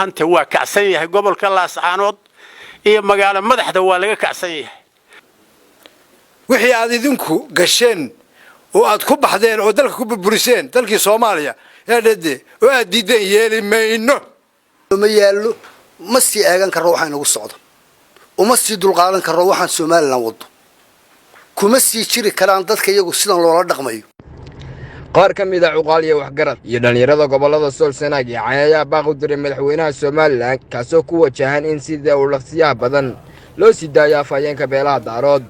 أنت وكعسية قبل كلاس عنود إيه مقالة مدحدة ولا كعسية وحي هذه ذنكو قشين وأد كوب حدين ودلك كوب بريسين دلك صوماليا يا ردي وأدي دين يلي ما إنه ما يالو مسي أجان كروحان وصعد ومسي دول قالن كروحان سومال نوض كمسي شري كلام دتك يجو سيدنا لولا دقميو qaar ka mid ah cuqaaliya waxgarad iyo dhalinyarada gobolada Sool Sanaag iyo Cayaaya baaq u diray madaxweynaha Soomaaliland kaasoo ku wajahan in sida uu lafsiyaha badan loo sii daayo afhayeenka beelaha Daarood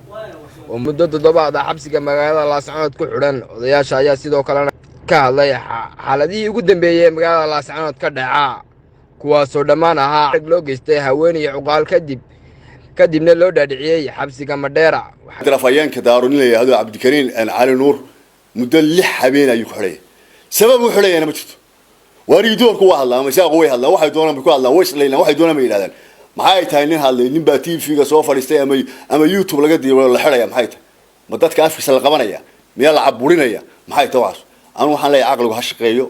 oo muddo 7 ah xabsiga magaalada Laascaanood ku xidhan odayaasha ayaa sidoo kale ka hadlay xaaladihii ugu dambeeyay magaalada Laascaanood ka dhaca kuwaasoo dhammaan ahaa rag loo geystay haweeney cuqaal kadibna loo dhaadhiciyay xabsiga Madheera afhayeenka Daarood leeyahay Cabdikariin Cali Nuur muddo 6 habeen ayuu xorey sabab uu xoreeyana ma jirto wariidoon ku hadlaa ama isaaqo way hadlaa waxay doonaan ku hadlaa way isleeyna waxay doonaan ma yiraahdaan maxay tahay nin hadlay nin baa TV-ga soo fadhiistay ama YouTube laga diiwaan la xiraya maxay tahay ma dadka afkiisa la qabanaya miya la caburinaya maxay tahay waas anu waxaan leeyahay aqligu ha shaqeeyo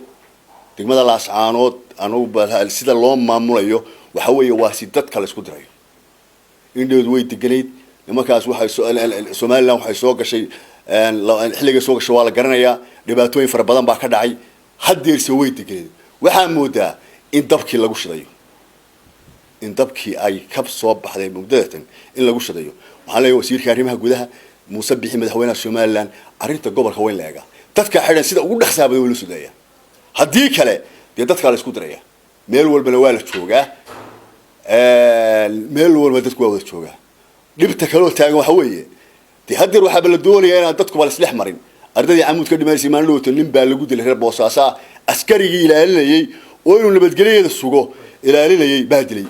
degmada Laascaanood anu bal sida loo maamulayo waxa weeye waa si dadka la isku dirayo indhood way deganeed nimankaas waxay Soomaaliland waxay soo gashay xilliga soo gashay waa la garanayaa dhibaatooyin fara badan baa ka dhacay hadeerse way deganeed waxaan moodaa in dabkii lagu shidayo in dabkii ay ka soo baxday muddadan in lagu shidayo waxaan leeyahay wasiirka arrimaha gudaha Muuse Bixi madaxweynaha Soomaaliland arinta gobolka weyn leega dadka xidhan sida ugu dhaxsaabay wala sudaya hadii kale dadka la isku diraya meel walbana waa la joogaa meel walba dadku waa wada joogaa dhibta kale oo taagan waxa weeye hadeer waxa la doonayaa in dadku bal islex marin ardadii amuud ka dhimaysay maan loo nin baa lagu dilay reer Boosaaso askarigii ilaalinayay oo inuu nabadgelyada sugo ilaalinayay baa dilay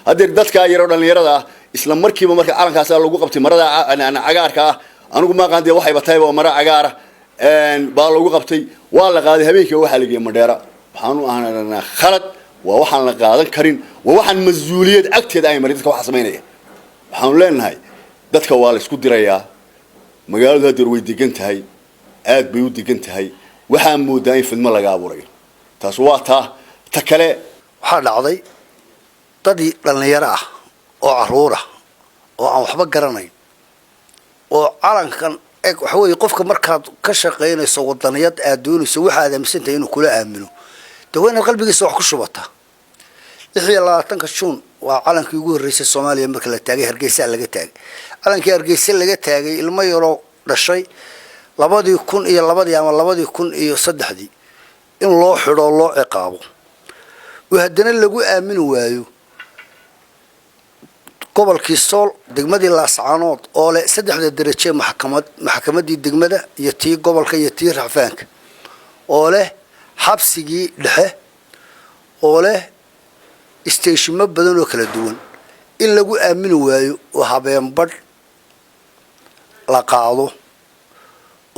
hadeer dadka yar oo dhalinyarada isla markiiba marka calankaas lagu qabtay marada cagaarka anigu ma qaandee waxay batay mara cagaar baa lagu qabtay waa la qaaday habeenkii waxa la geeyay Madheera waxaan u ahaanaa khalad waa waxaan la qaadan karin waa waxaan mas'uuliyad agteeda ay marin dadka waxa sameynaya waxaan leenahay dadka waa la isku dirayaa magaalada hadeer way degan tahay aad bay u degan tahay waxaan moodaa in fidmo laga abuurayo taas waa ta kale waxaa dhacday dadii dhalinyaro ah oo caruur ah oo aan waxba garanayn oo calankan waxa weeye qofka markaad ka shaqeynayso wadaniyad aad doonayso waxa aad aaminsantahay inuu kula aamino dawayna qalbigiisa wax ku shubata 26 Juun waa calankii ugu horeysay Soomaaliya marka la taagay Hargeysa laga taagay calankii Hargeysa laga taagay ilmo yaro dhashay 2002 ama 2003 in loo xidho loo ciqaabo وهدنا lagu aamin waayo gobolkii Sool degmadii Laascaanood oo leh 3 darajo maxkamadii degmada iyo tii gobolka iyo tii raafaanka oo leh xabsigii dhexe oo leh isteeshimo badan oo kala duwan in lagu aamin waayo oo habeen badh la qaado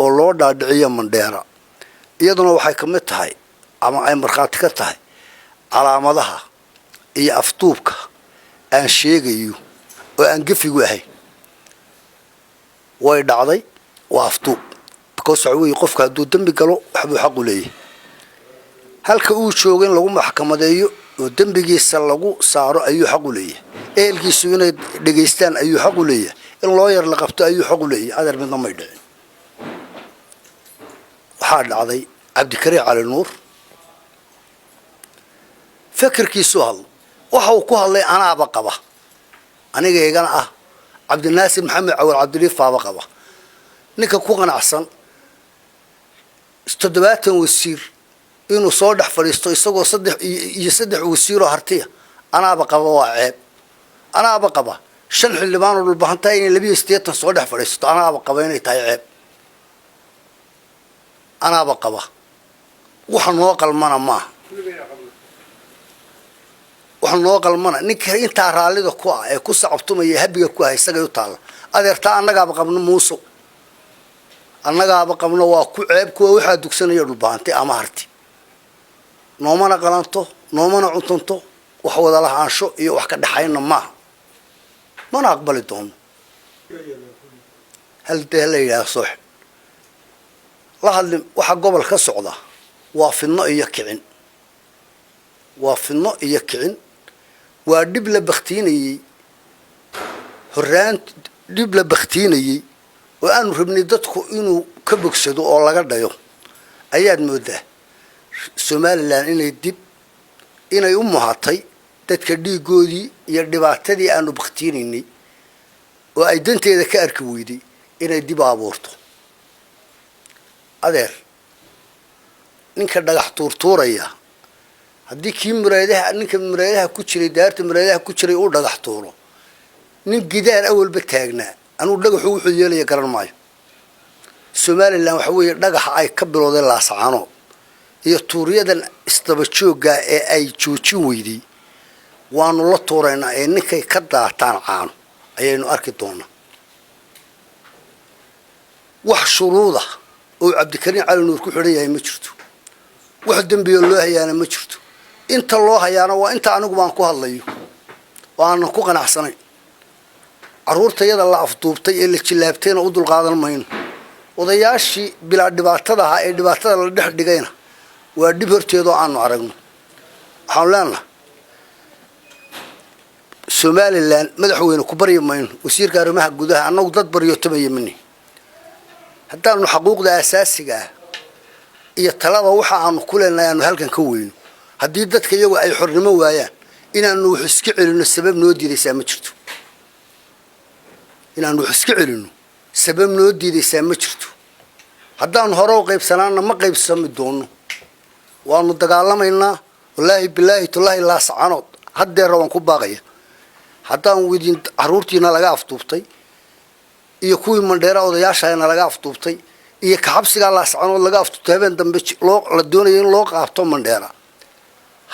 oo loo dhaadhiciyo Madheera iyaduna waxay ka mid tahay ama ay marxaati ka tahay calaamadaha iyo aftuubka aan sheegayo oo aan gafigu ahay way dhacday waa aftuub because way qofka haduu dambi galo waxbuu xaq u leeyahay halka uu joogo in lagu maxkamadeeyo oo dambigiisa lagu saaro ayuu xaq u leeyahay eelkiisu inay dhageystaan ayuu xaq u leeyahay in loo yar la qabto ayuu xaq u leeyahay adar midna ma dhicin waxaa dhacday Cabdikariin Cali Nuur فكركيسو هذا وحو كهالله أنا أبقبه أنا جاي أنا عبد الناصر محمد أو عبد الله فابقبه نك كوغن أحسن استدبات والسير إنه صادح فريستو يسوق يصدح والسير هرتيه أنا أبقبه وعيب أنا أبقبه شنح اللي بانو البحنتين اللي بيستيت صادح فريستو أنا أبقبه إني تايعب أنا أبقبه وحنوق المنا ما waxaan loo qalmana ninka inta raalida ku ah ee ku sacabtumay habiga ku ah isaga u taal adeerta annaga qabno muuso annaga qabno waa ku ceeb ku waxa dugsanayo dhulbaantay ama harti noomana qalanto noomana cuntanto wax wada lahaansho iyo wax ka dhaxayna ma mana aqbali doono hal deelaya soo la hadlin waxa gobol ka socda waa fidno iyo kicin ودب لبختيني هران دب لبختيني وأنا ربني دتكو إنه كبكسدو أو لا قديو أياد مدة سوماليلاند إنه دب إنه يوم هاتي تتكدي جودي يردبعتدي أنا بختيني وأيدنتي إذا كأركويدي إنه دب عبورته أدير ninka dhagax tuurtuuraya hadii kii muraadaha ninka muraadaha ku jiray daarta muraadaha ku jiray uu dhagax tuuro nin gidaar awalba taagnaa anu dhagax wuxuu yeelaya garan maayo Soomaaliland waxa weeye dhagax ay ka bilowday laascaano iyo tuuriyadan istaba jooga ee ay joojin weydii waanu la tuureynaa ee ninkay ka daataan caano ayaynu arki doonaa wax shuruuda oo Cabdikariin Cali Nuur ku xiran yahay ma jirto wax dambiyo loo hayaana ma jirto inta loo hayaana waa inta anigu baan ku hadlayo waan ku qanacsanay caruurtayada la afduubtay ee la jilaabtayna u dul qaadan mayno odayaashii bila dhibaatada ah ee dhibaatada la dhex dhigayna waa dib horteedo aanu aragno waxaan leenahay Soomaaliland madaxweyne ku bari mayno wasiirka arrimaha gudaha anagu dad bariyo tamayimni haddaanu xuquuqda asaasiga ah iyo talada waxa aanu ku leenahay aanu halkan ka weyno haddii dadka iyagu ay xornimo waayaan inaanu wax iska celino sabab noo diidaysaa ma jirto inaanu wax iska celino sabab noo diidaysaa ma jirto haddaanu hore u qaybsanaana ma qaybsami doono waanu dagaalamaynaa wallaahi bilaahi tullaahi laa sacanood haddeer waan ku baaqaya haddaan weydiin caruurtiina laga afduubtay iyo kuwii mandheera odayaashayna laga afduubtay iyo kaxabsiga la sacanood laga afduubtay habeen dambe la doonayo in loo qaabto mandheera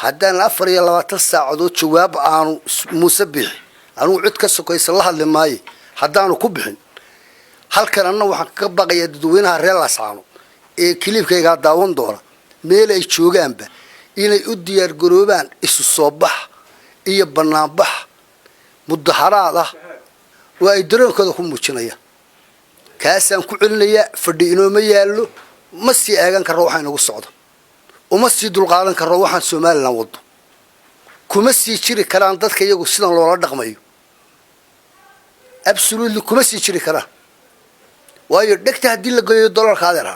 haddaan 24 saacadood jawaab aanu Muuse bixi aanu cid ka sokaysa la hadli maayo haddaanu ku bixin halkan anna waxaan ka baqayaa dadweynaha reer Laascaanood ee kilibkayga daawan doona meel ay joogaanba inay u diyaar garoobaan isu soo bax iyo banaanbax mudaharaad ah oo ay dareenkooda ku muujinayaan kaasaan ku celinaya fadhi inooma yaalo ma sii eegan karo waxa inagu socdo uma sii dulqaadan karo waxaan Soomaaliland wado kuma sii jiri karaan dadka iyagu sidan loola dhaqmayo absolutely kuma sii jiri karaan waayo dhagta hadii la geeyo dollarka adeer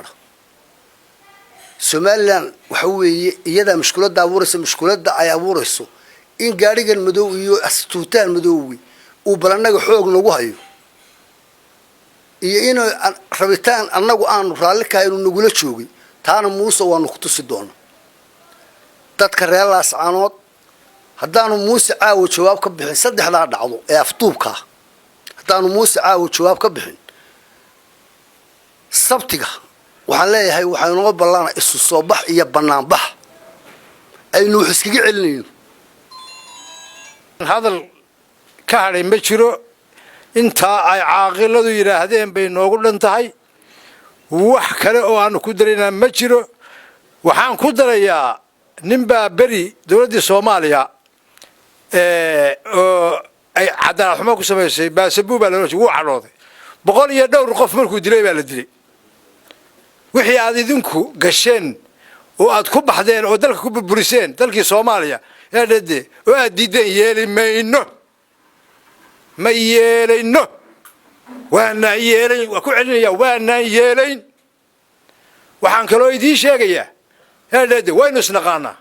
Soomaaliland waxa weeye iyada mushkiladda abuuraysa mushkiladda ay abuurayso in gaarigan madow iyo astuutaan madowwi uu balanaga xoog nagu hayo iyo in rabitaan annagu aanu raali ka inuu nagula joogay taana Muuse waanu ku tusi doona dadka reer Laascaanood haddaanu Muuse caawo jawaab ka bixin saddexda dhacdo ee afduubka haddaanu Muuse caawo jawaab ka bixin sabtiga waxaan leeyahay waxaan uga ballan isu soo bax iyo banaan bax aynu iskaga celinayno hadal ka haray ma jiro inta ay caaqiladu yiraahdeen bay noogu dhantahay wax kale oo aan ku dareynaa ma jiro waxaan ku darayaa ninba bari dawladda Soomaaliya oo ay cadaalad xumo ku sameysay baasabuuba la ugu cadhooday 102 qof markuu dilay baa la dilay wixii aad idinku gasheen oo aad ku baxdeen oo dalka ku burburiseen dalkii Soomaaliya ee dhade oo aad diideen yeelimayno ma yeelayno waana yeelayn waa ku celinaya waana yeelayn waxaan kaloo idin sheegayaa ee dhade waynu isnaqaanaa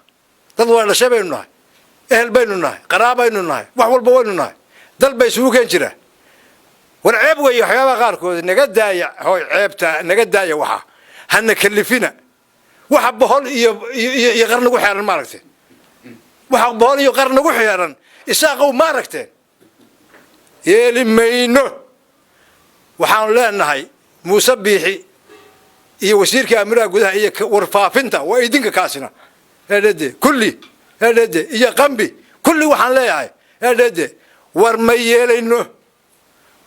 dad wada shabeeynahay ehel baynu nahay qaraabaynu nahay wax walba waynu nahay dal bay isugu keen jira war ceeb way waxyaaba qaarkood naga daaya hooy ceebta naga daaya waxa hana kalifina waxa bohol iyo qarnagu xeeran ma aragtay waxa bohol iyo qarnagu xeeran isaaqow ma aragtay yeelimayno waxaan leenahay Muuse Biixi iyo wasiirka amniga gudaha iyo warfaafinta waa idinka kaasina heedade kulli heedade iyo qambi kulli waxaan leeyahay heedade war ma yeelayno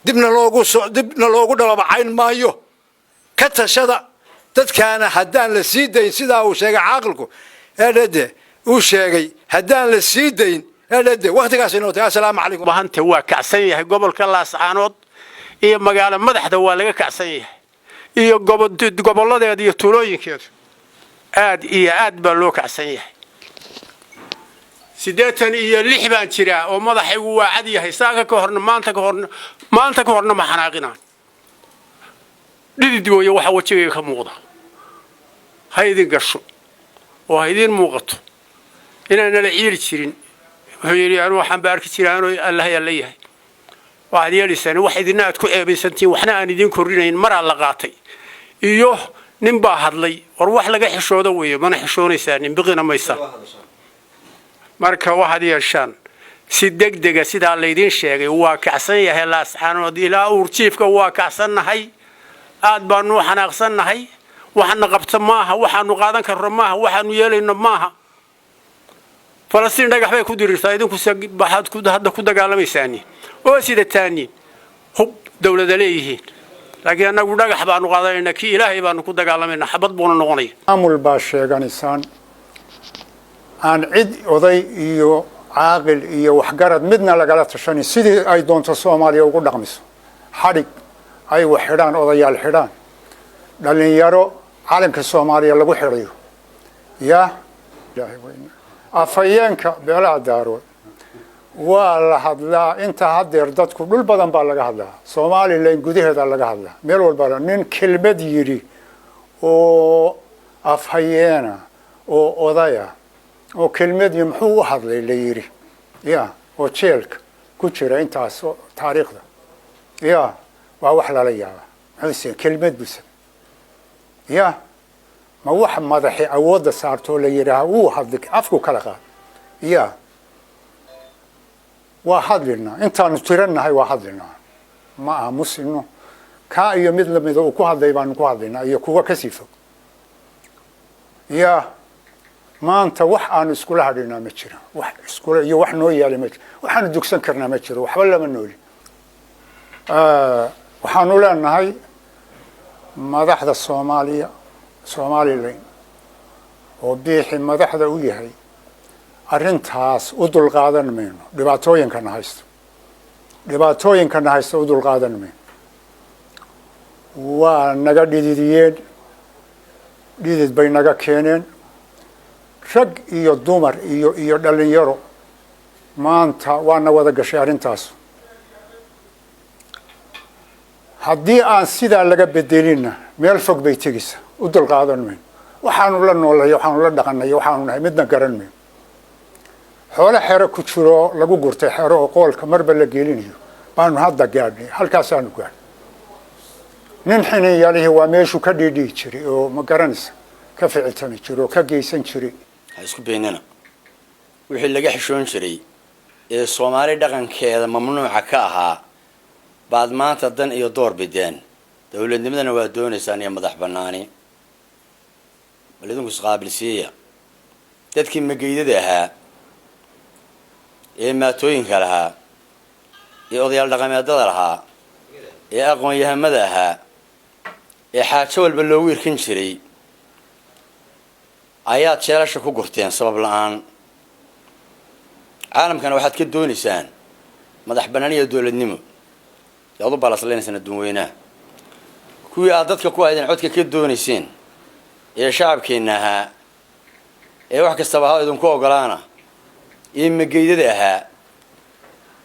dibna loogu dhalabacayn maayo ka tashada dadkaana haddaan la sii dayn sidaa uu sheegay caaqilku heedade uu sheegay haddaan la sii dayn heedade waqtigaas inoo tahay assalaamu calaykum bahanta waa kacsan yahay gobolka Laascaanood iyo magaalo madaxda waa laga kacsan yahay iyo goboladeeda iyo tuulooyinkeeda aad iyo aad baa loo kacsan yahay siddeetan iyo lix baan jiraa oo madaxaygu waa cad yahay saaka ka horna maanta ka horna ma xanaaqinaan dhidid mooye waxa wajigayga ka muuqda ha idin gasho oo ha idin muuqato inaan nala ciiri jirin wuxuu yidhi anu waxaan ba arki jiraa anoo allah yaa leeyahay waxaad yeelaysaan wax idina aad ku ceebaysantiin waxna aan idin korrinayn maraa la qaatay iyo nin baa hadlay war wax laga xishooda weeye mana xishoonaysaa nin biqina maysa marka waxaad yeeshaan si degdega sidaa laydiin sheegay waa kacsan yahay laascaanood ilaa uurjiifka waa kacsannahay aad baanu xanaaqsannahay waxaana qabta maaha waxaanu qaadan karno maaha waxaanu yeelayno maaha falastiin dhagax bay ku dirirtaa idinku waxaad hadda ku dagaalamaysaani oo sidataani hub dawlada leeyihiin laakiin annagu dhagax baanu qaadanaynaa kii ilaahay baanu ku dagaalamaynaa xabad buuna noqonaya maamul baa sheeganisaan aan cid oday iyo caaqil iyo waxgarad midna lagala tashanin sidii ay doonto Soomaaliya ugu dhaqmiso xadhig ay wax xidhaan odayaal xidhaan dhalinyaro caalamka Soomaaliya lagu xidhayo yaa ilaahay weyna afayeenka beelaha daarood waa la hadlaa inta hadeer dadku dhul badan baa laga hadlaa Soomaaliland gudaheeda laga hadlaa meel walba nin kelmad yiri oo afhayeena oo odaya oo kelmadii muxuu u hadlay la yiri yaa oo jeelka ku jira intaas taariikhda yaa waa wax la yaabaa maxay kelmad busa yaa ma wax madaxi awoodda saarto la yiraahdo uu hadlay afku kala qaad yaa waa hadlina intaanu tiranahay waa hadlina ma aamusino ka iyo mid lamid oo ku hadlay baan ku hadlina iyo kuwa ka sifo yaa maanta wax aan isku la hadhina ma jiro wax isku iyo wax noo yaali ma jiro waxaan dugsan karnaa ma jiro waxba lama nooli waxaanu leenahay madaxda Soomaaliland oo biixi madaxda u yahay arrintaas u dulqaadan mayno dhibaatooyinkan haysto u dulqaadan mayno waa naga dhididiyeen dhidid bay naga keeneen rag iyo dumar iyo dhalinyaro maanta waana wada gashay arrintaas haddii aan sidaa laga bedelina meel fog bay tegaysaa u dulqaadan mayno waxaanu la noolahay waxaanu la dhaqanay waxaanu nahay midna garan mayno xoolo xero ku jiro lagu gurtay xero oo qoolka marba la gelinayo baanu hadda gaadhnay halkaasaanu gaadhnay nin xiniyalihi waa meeshu ka dhidhii jiray oo ma garanaysa ka ficiltami jiray oo ka geysan jiray ha isku beenana wixii laga xishoon jiray ee Soomaali dhaqankeeda mamnuuca ka ahaa baad maanta dan iyo door bideen dawladnimadana waa doonaysaan iyo madax banaani balidinku isqaabilsiiya dadkii mageydada ahaa ee maatooyinka lahaa ee odayaal dhaqameedada lahaa ee aqoon-yahamada ahaa ee xaajo walba loogu irkin jiray ayaad jeelasha ku gurteen sabab la'aan caalamkana waxaad ka doonaysaan madax banaani iyo dawladnimo yaad u balaslaynaysan adduunweynaha kuwii aad dadka ku aydeen codka ka doonayseen ee shacabkeenna ahaa ee wax kastaba ha idinku ogolaana ee mageydada ahaa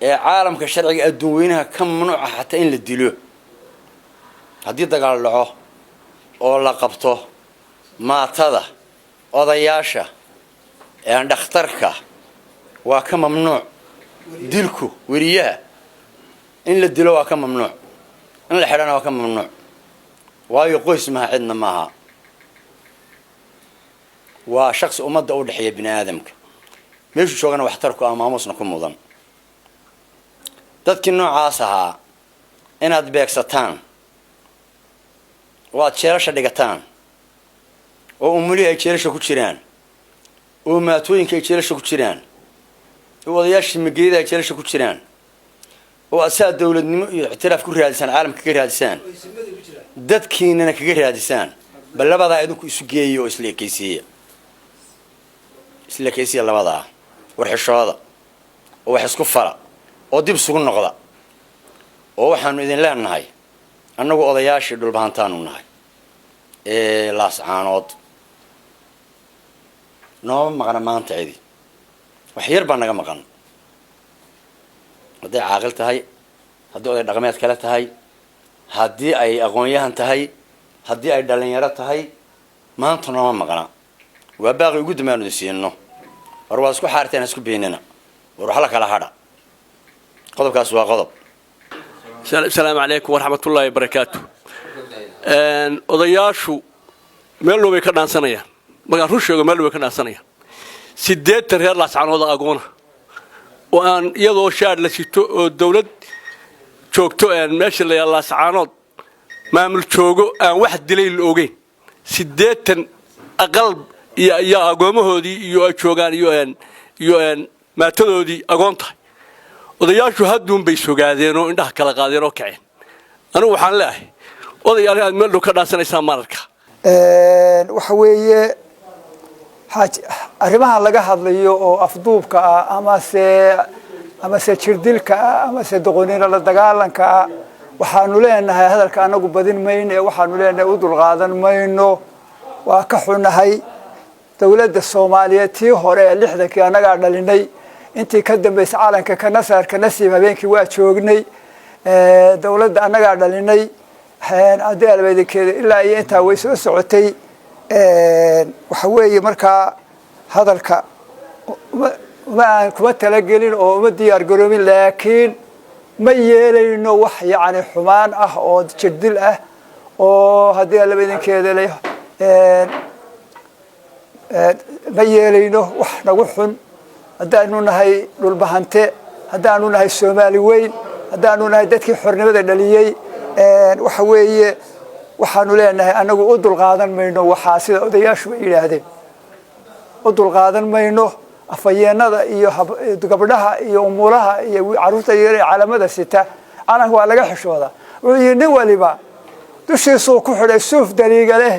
ee caalamka sharciga adduunweynaha ka mamnuuca xataa in la dilo haddii dagaal dhaco oo la qabto maatada odayaasha ee dhakhtarka waa ka mamnuuc dilku weriyaha in la dilo waa ka mamnuuc in la xidhana waa ka mamnuuc waayo qoys maha cidna maaha waa shakhsi ummadda u dhexeeya bini aadamka meeshu joogana waxtarku ama maamusna ku mudan dadkii noocaas ahaa inaad beegsataan oo aad jeelasha dhigataan oo umulihii ay jeelasha ku jiraan oo maatooyinka ay jeelasha ku jiraan oo odayaashii mageeyada ay jeelasha ku jiraan oo asaa dawladnimo iyo ictiraaf ku raadisaan caalamka ka raadisaan dadkiinana kaga raadisaan bal labadaa idinku isu geeyo oo isla ekaysiya labadaa warxishooda oo wax isku fala oo dib isugu noqda oo waxaanu idin leenahay annagu odayaashii dhulbahantaanu nahay ee laascaanood nooma maqna maanta cidi waxyar baa naga maqan hadday caaqil tahay haddii oday dhaqameed kale tahay haddii ay aqoon-yahan tahay haddii ay dhalinyaro tahay maanta nooma maqna waa baaqi ugu dambaanu siino war waa isku xaarteen isku beenina war wax la kala hadha qodobkaas waa qodob السلام عليكم ورحمة الله وبركاته odayaashu meel dhow bay ka dhaansanayaan magaa rushooga meel dhow bay ka dhaansanayaan 8 reer laascaanood agoona oo aan iyadoo shaad la sito oo dawlad joogto meesha la laascaanood maamul joogo aan wax dilay la ogeyn 8 aqal iyo agoomahoodii iyo ay joogaan iyo maatadoodii agoonta odayaashu hadduun bay sogaadeen oo indhaha kala qaadeen oo kaceen anigu waxaan leeyahay odayaal aad meel dhow ka dhaansanaysaa mararka waxa weeye arrimaha laga hadlayo oo afduubka ah ama se jirdilka ah ama se doqonina la dagaalanka ah waxaanu leenahay hadalka anagu badin mayno ee waxaanu leenahay u dulqaadan mayno waa ka xunahay dawladda Soomaaliyeed tii hore 60kii anaga dhalinay intii ka dambeysay caalanka ka nasaarka nasiib habeenkii waa joognay dawladda anaga dhalinay hadii albeedkeeda ilaa iyo inta way soo socotay waxa weeye marka hadalka ma kuma talagelin oo uma diyaar garoobin laakiin ma yeelayno wax yaani xumaan ah oo jirdil ah oo hadii albeedkeeda leh ma yeelayno wax nagu xun haddaanu nahay dhulbahante haddaanu nahay Soomaali weyn haddaanu nahay dadkii xornimada dhaliyay waxa weeye waxaanu leenahay anagu u dulqaadan mayno waxa sida odayaashu yiraahdeen u dulqaadan mayno afayeenada iyo gabdhaha iyo umulaha iyo caruurta yar ee calaamada sita anagu waa laga xishooda wixii nin waliba dushiisu ku xidhay suuf dariiga leh